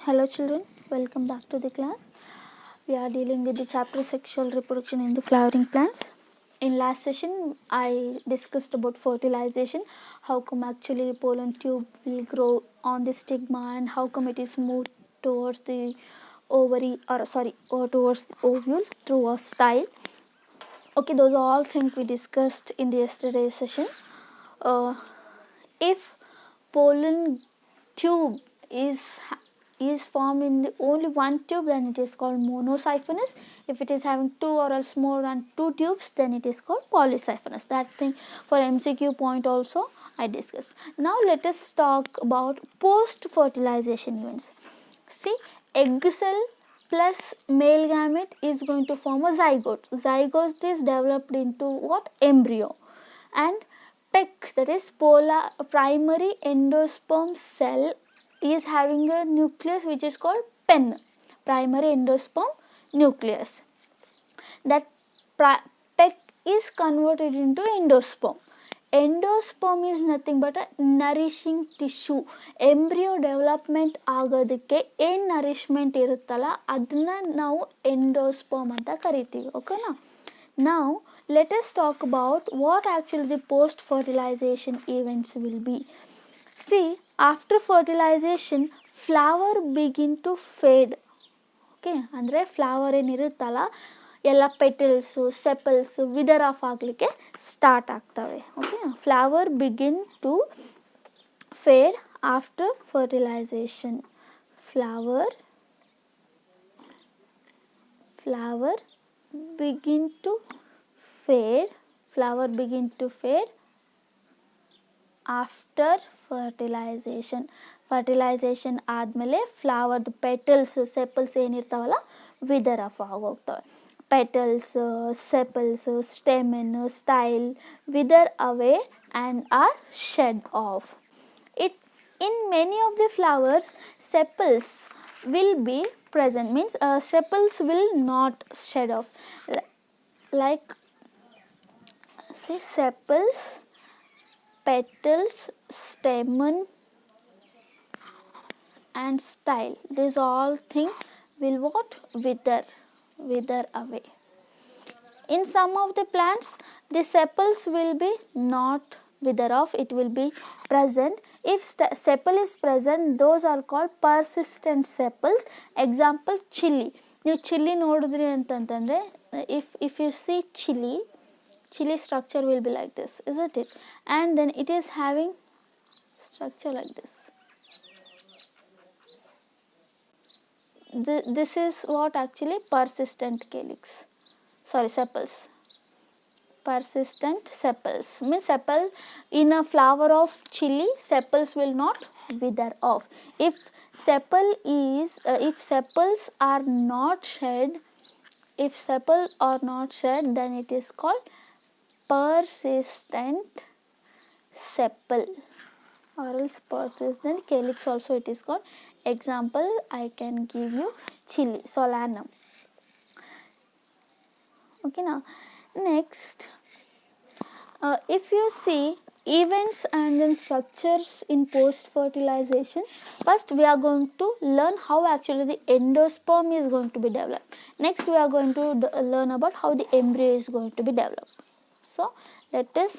Hello children, welcome back to the class. We are dealing with the chapter sexual reproduction in the flowering plants. In last session, I discussed about fertilization, how come actually pollen tube will grow on the stigma and how come it is moved towards the ovary or towards the ovule through a style. Okay, those are all things we discussed in the yesterday's session. If pollen tube is formed in the only one tube, then it is called monosiphonous. If it is having two or else more than two tubes, then it is called polysiphonous. That thing for MCQ point also I discussed. Now let us talk about post fertilization events. See, egg cell plus male gamete is going to form a zygote. Zygote is developed into what? Embryo. And PEC, that is primary endosperm cell, is having a nucleus which is called PEN, primary endosperm nucleus. That PEC is converted into endosperm. Endosperm is nothing but a nourishing tissue. Embryo development ಆಗೋದಕ್ಕೆ ಏನು nourishment ಇರುತ್ತಲ್ಲ ಅದನ್ನ ನಾವು endosperm ಅಂತ ಕರಿತೀವಿ. ಓಕೆನಾ? Now let us talk about what actually the post fertilization events will be. See, after fertilization flower begin to fade. Okay, ಅಂದರೆ flower ಏನಿರುತ್ತಲ್ಲ ಎಲ್ಲ ಪೆಟಲ್ಸು ಸೆಪಲ್ಸು ವಿದರ್ ಆಫ್ ಆಗಲಿಕ್ಕೆ ಸ್ಟಾರ್ಟ್ ಆಗ್ತವೆ. Okay, flower begin to fade after fertilisation. Flower begin to fade after fertilisation ಆದಮೇಲೆ ಫ್ಲವರ್ದು petals sepals ಏನಿರ್ತಾವಲ್ಲ wither off ಆಗೋಗ್ತವೆ. Petals sepals stamen style wither away and are shed off. In many of the flowers sepals will be present, means sepals will not shed off, like say sepals, petals, stamen and style. These all thing will what? Wither away. In some of the plants the sepals will be not wither off, it will be present. If sepal is present, those are called persistent sepals. Example chili. ನೀವು chilli ನೋಡಿದ್ರಿ ಅಂತಂತಂದರೆ if you see chili structure will be like this, isn't it? And then it is having structure like this. This is what actually persistent sepals. Persistent sepals means sepal in a flower of chili, sepals will not wither off. If sepals are not shed, then it is called persistent sepal or else persistent calyx also it is called. Example I can give you chili solanum. Okay, now next if you see events and then structures in post fertilization, first we are going to learn how actually the endosperm is going to be developed. Next we are going to learn about how the embryo is going to be developed. So let us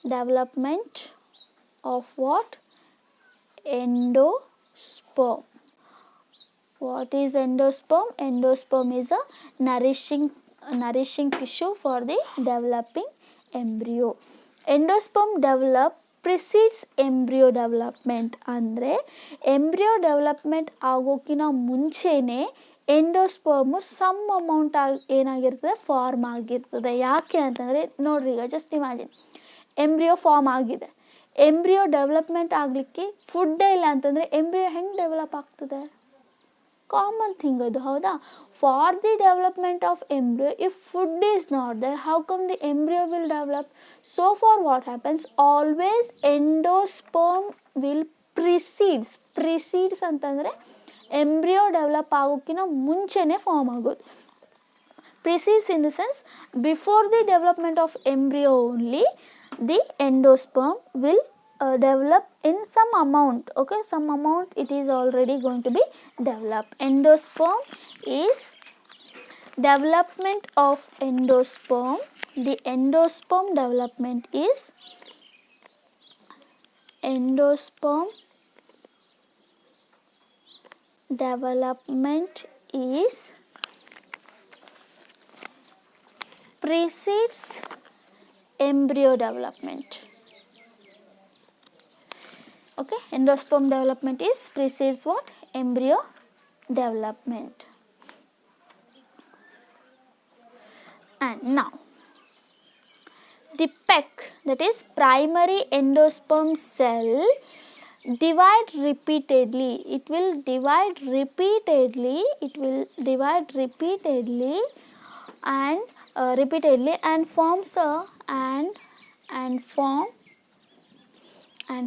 development of what? Endosperm. What is endosperm? Endosperm is a nourishing tissue for the developing embryo. Endosperm develop precedes embryo development. ಅಂದರೆ embryo development ಆಗೋಕ್ಕಿಂತ ಮುಂಚೆನೇ ಎಂಡೋಸ್ಪರ್ಮು some amount ಏನಾಗಿರ್ತದೆ form ಆಗಿರ್ತದೆ. ಯಾಕೆ ಅಂತಂದರೆ ನೋಡ್ರಿ, ಈಗ just imagine embryo form ಆಗಿದೆ, embryo development ಆಗಲಿಕ್ಕೆ ಫುಡ್ಡೇ ಇಲ್ಲ ಅಂತಂದರೆ ಎಂಬ್ರಿಯೋ ಹೆಂಗೆ ಡೆವಲಪ್ ಆಗ್ತದೆ? ಕಾಮನ್ ಥಿಂಗ್ ಅದು, ಹೌದಾ? For the development of embryo if food is not there, how come the embryo will develop? So for what happens, always endosperm will precedes ಅಂತಂದರೆ embryo develop ಆಗೋಕ್ಕಿಂತ ಮುಂಚೆನೇ ಫಾರ್ಮ್ ಆಗೋದು. precedes in the sense before the development of embryo only the endosperm will develop in some amount. Okay, some amount it is already going to be developed. Endosperm is development of endosperm. The endosperm development is endosperm development is precedes embryo development. Okay, endosperm development is precedes what? Embryo development. And now the PEC, that is primary endosperm cell, divide repeatedly. It will divide repeatedly. It will divide repeatedly and forms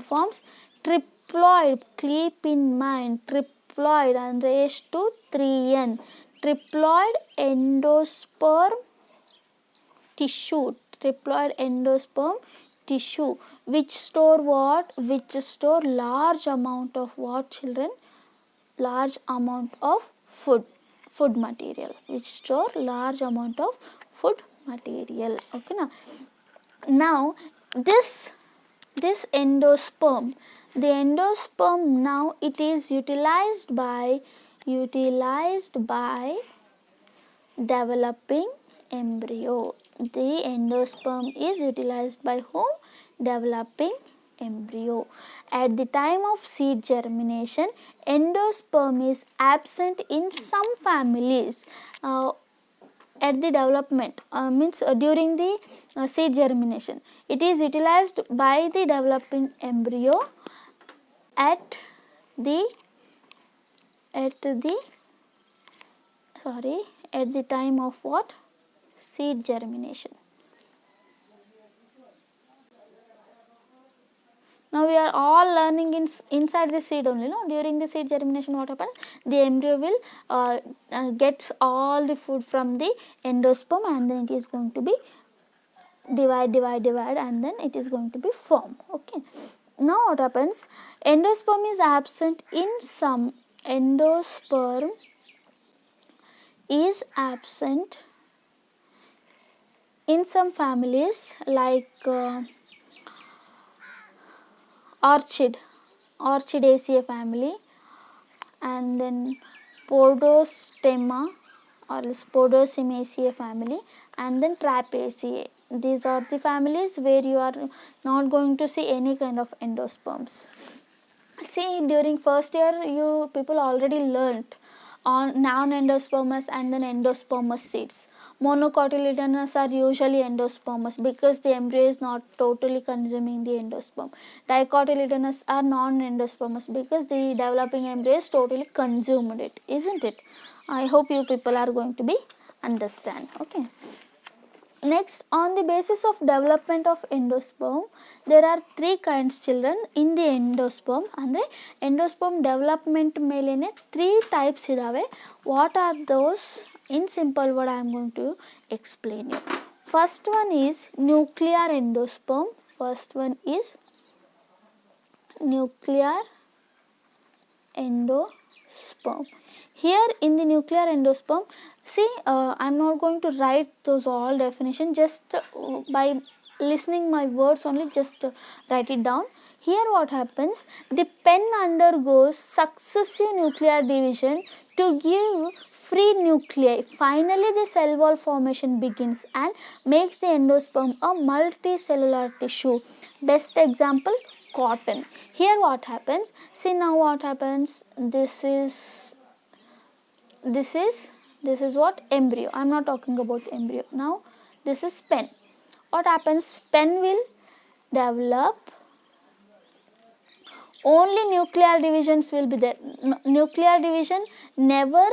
forms triploid. Keep in mind, triploid and raised to 3n. Triploid endosperm tissue. Triploid endosperm tissue, which store what? Which store large amount of what, children? Large amount of food material, which store large amount of food material. Okay, now this endosperm, the endosperm, now it is utilized by developing embryo. The endosperm is utilized by whom? Developing embryo. At the time of seed germination, endosperm is absent in some families. At the development means during the seed germination, it is utilized by the developing embryo at the time of what? Seed germination. Now we are all learning inside the seed only. No, during the seed germination, what happens? The embryo will gets all the food from the endosperm, and then it is going to be divide, and then it is going to be formed. Okay. Now what happens? Endosperm is absent in some. Endosperm is absent in some families like Orchidaceae family, and then Podostema or Podosimiaceae family, and then Trapeaceae. These are the families where you are not going to see any kind of endosperms. See, during first year you people already learnt on non-endospermous and then endospermous seeds. Monocotyledonous are usually endospermous because the embryo is not totally consuming the endosperm. Dicotyledonous are non-endospermous because the developing embryo is totally consumed it, isn't it? I hope you people are going to be understand. Okay. Next, on the basis of development of endosperm, there are three kinds, children, in the endosperm. Andre endosperm development melene three types idave. What are those? In simple word I am going to explain you. First one is nuclear endosperm. First one is nuclear endosperm. Here in the nuclear endosperm, see, I am not going to write those all definition, just by listening my words only, just write it down. Here what happens, the pen undergoes successive nuclear division to give free nuclei. Finally the cell wall formation begins and makes the endosperm a multicellular tissue. Best example, cotton. Here what happens, see now what happens, this is what? Embryo. I am not talking about embryo. Now this is pen. What happens? Pen will develop, only nuclear divisions will be there. Nuclear division never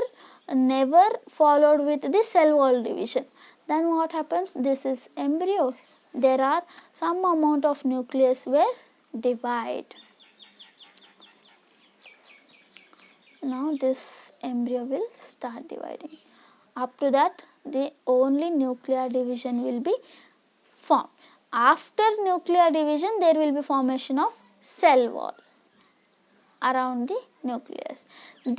followed with the cell wall division. Then what happens? This is embryo. There are some amount of nucleus will divide. Now this embryo will start dividing. Up to that, the only nuclear division will be formed. After nuclear division, there will be formation of cell wall around the nucleus.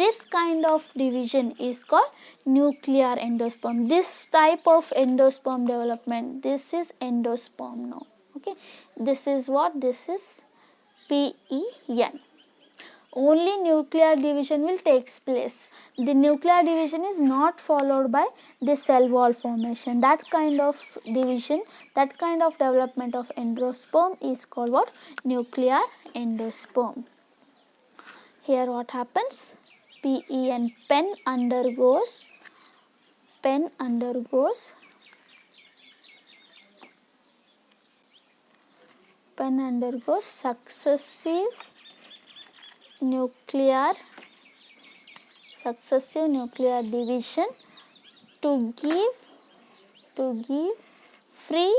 This kind of division is called nuclear endosperm. This type of endosperm development, this is endosperm now. Okay, this is what? This is PEN. Only nuclear division will takes place. The nuclear division is not followed by the cell wall formation. That kind of division, that kind of development of endosperm is called what? Nuclear endosperm. Here what happens? pen undergoes successive nuclear division to give free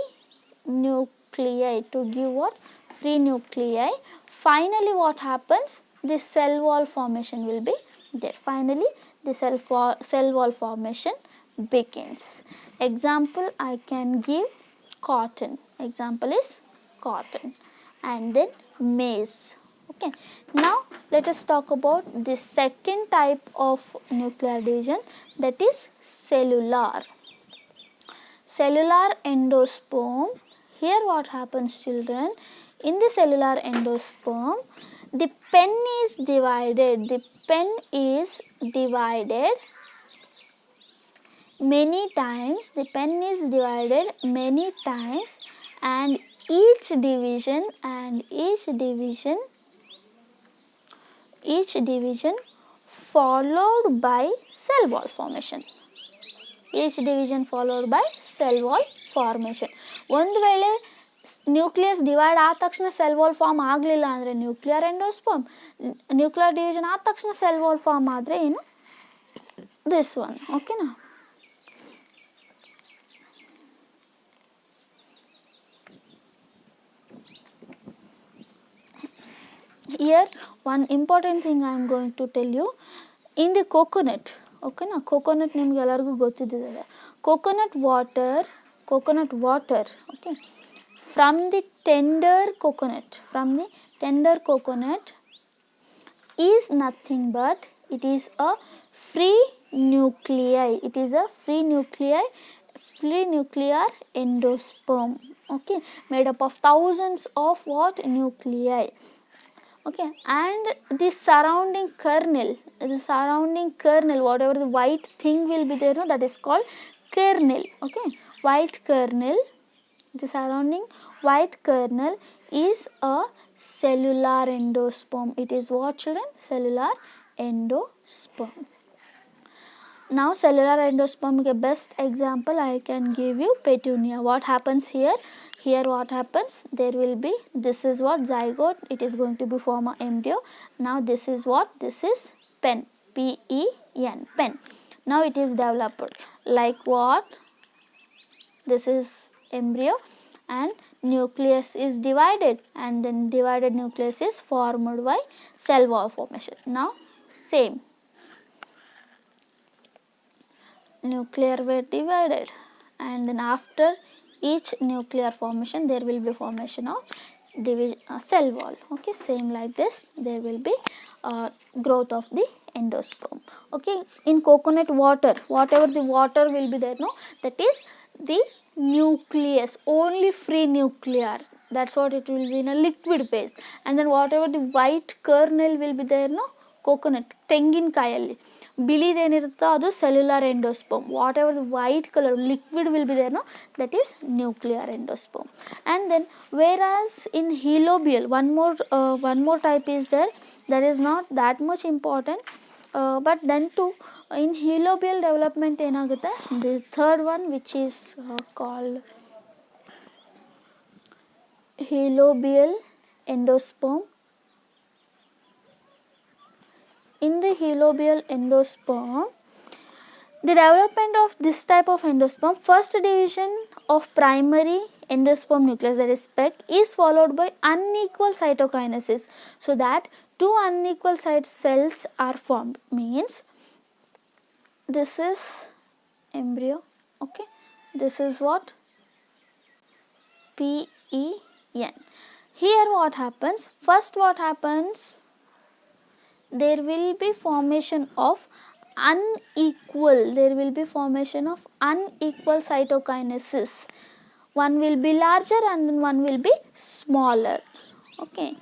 nuclei, to give what? Free nuclei. Finally what happens? The cell wall formation will be there. Finally the cell wall formation begins. Example, I can give cotton. Example is cotton, and then maize. Okay. Now let us talk about the second type of nuclear division, that is cellular. Cellular endosperm. Here what happens, children? In the cellular endosperm, the pen is divided. The pen is divided many times. The pen is divided many times, and each division followed by cell wall formation. Each division followed by cell wall formation. ಒಂದು ವೇಳೆ nucleus divide ಆದ ತಕ್ಷಣ cell wall form ಆಗಲಿಲ್ಲ ಅಂದರೆ nuclear endosperm. Nuclear division ಆದ ತಕ್ಷಣ cell wall form ಆದರೆ ಏನು? This one. ಓಕೆನಾ? Here one important thing I am going to tell you. In the coconut, ಓಕೆನಾ, ಕೋಕೋನಟ್ ನಿಮ್ಗೆ ಎಲ್ಲರಿಗೂ ಗೊತ್ತಿದ್ದಿದೆ. Coconut water okay, from the tender coconut is nothing but it is a free nuclei. It is a free nuclear endosperm. Okay, made up of thousands of what? Nuclei. Okay, and the surrounding kernel, whatever the white thing will be there, no, that is called kernel. Okay, white kernel, the surrounding white kernel is a cellular endosperm. It is what, children? Cellular endosperm. Now cellular endosperm ke best example I can give you petunia. What happens here? Here what happens? There will be, this is what? Zygote. It is going to be form a embryo. Now this is what? This is pen. P-E-N, pen. Now it is developed like what? This is embryo and nucleus is divided, and then divided nucleus is formed by cell wall formation. Now same, nuclear were divided, and then after each nuclear formation there will be formation of cell wall. Okay, same like this there will be growth of the endosperm. Okay, in coconut water, whatever the water will be there, no, that is the nucleus, only free nuclear. That's what it will be in a liquid phase. And then whatever the white kernel will be there, no, coconut, ತೆಂಗಿನಕಾಯಲ್ಲಿ ಬಿಳಿದೇನಿರುತ್ತೋ ಅದು cellular endosperm. Whatever the white colour liquid will be there, no, that is nuclear endosperm. And then whereas in helobial, one more type is there, that is not that much important, but then too in helobial development ಏನಾಗುತ್ತೆ, the third one which is called helobial endosperm. In the helobial endosperm, the development of this type of endosperm, first division of primary endosperm nucleus, that is spec, is followed by unequal cytokinesis, so that two unequal side cells are formed. Means this is embryo. Okay, this is what? PEN. Here what happens? First what happens? There will be formation of unequal cytokinesis. One will be larger and then one will be smaller. Okay.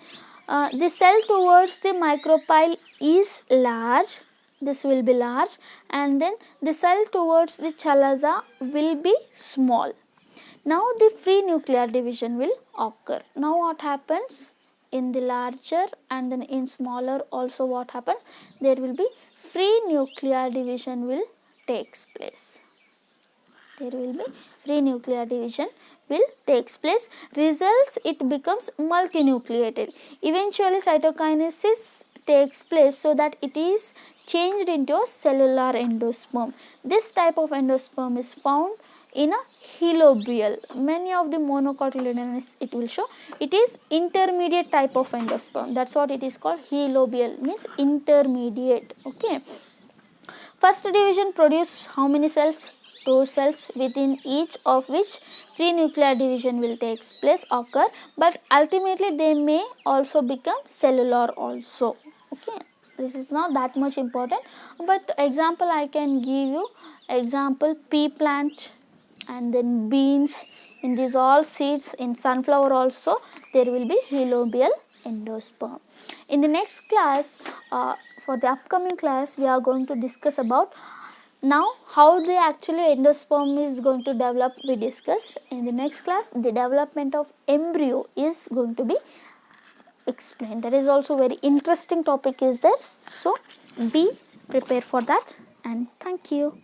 The cell towards the micropyle is large, this will be large, and then the cell towards the chalaza will be small. Now the free nuclear division will occur. Now what happens? In the larger and then in smaller also what happens? There will be free nuclear division will takes place. There will be free nuclear division will takes place. Results, it becomes multinucleated. Eventually cytokinesis takes place so that it is changed into a cellular endosperm. This type of endosperm is found in a helobial. Many of the monocotyledonous it will show it is intermediate type of endosperm. That's what it is called. Helobial means intermediate. Okay. First division produce how many cells? 2 cells, within each of which free nuclear division will take place occur, but ultimately they may also become cellular also. Okay, this is not that much important, but example I can give you, example pea plant and then beans, in these all seeds, in sunflower also there will be helobial endosperm. In the next class, for the upcoming class, we are going to discuss about now how the actually endosperm is going to develop. We discussed in the next class. The development of embryo is going to be explained. That is also very interesting topic is there. So be prepared for that, and thank you.